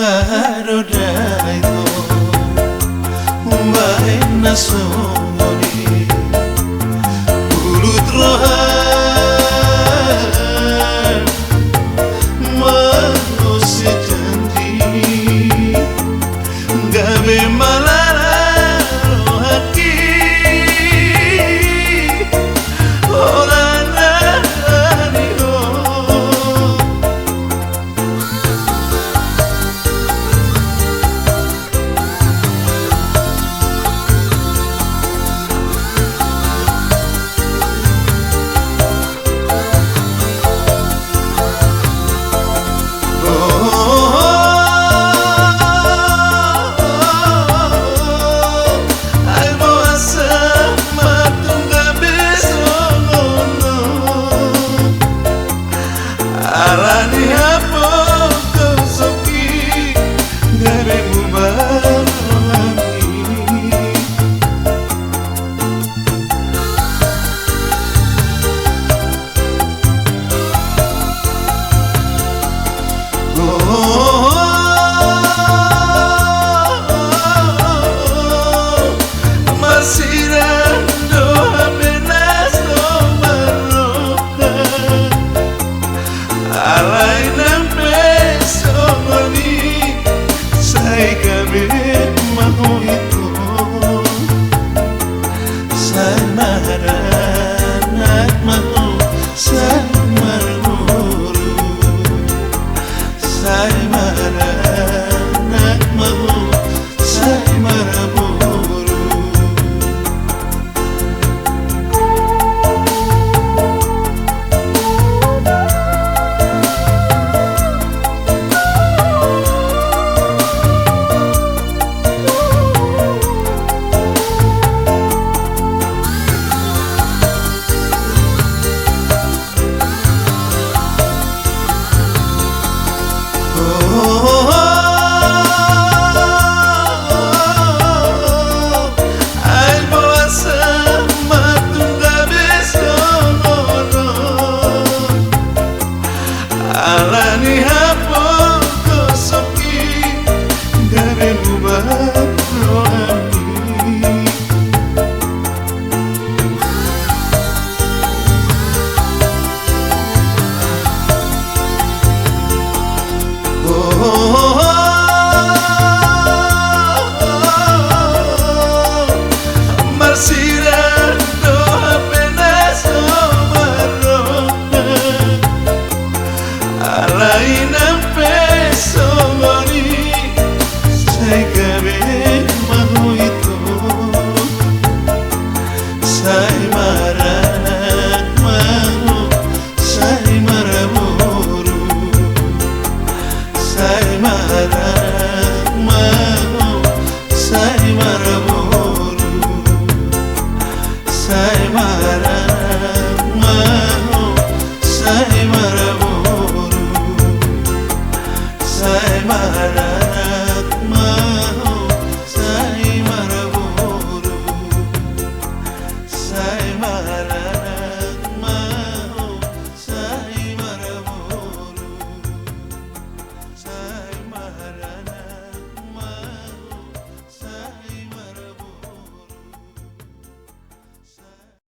ahado daito umbahen songoni Pulut roham mangose janji Gabe malala rohakki holan Alani Alani hapo soki Gabe mubarami Masiran doa benas barokah Alai nampe songoni Sai Gabe mahu itu Sai maranak mahu Sai marmuru Sai maranak mahu Sai marmuru Ai boasa matung Gabe songon Alani hapo soki Gabe mubarami Marsiran doa penas barokah Alai nampe songoni Sai Gabe mahu itu Sai marak mahu Sai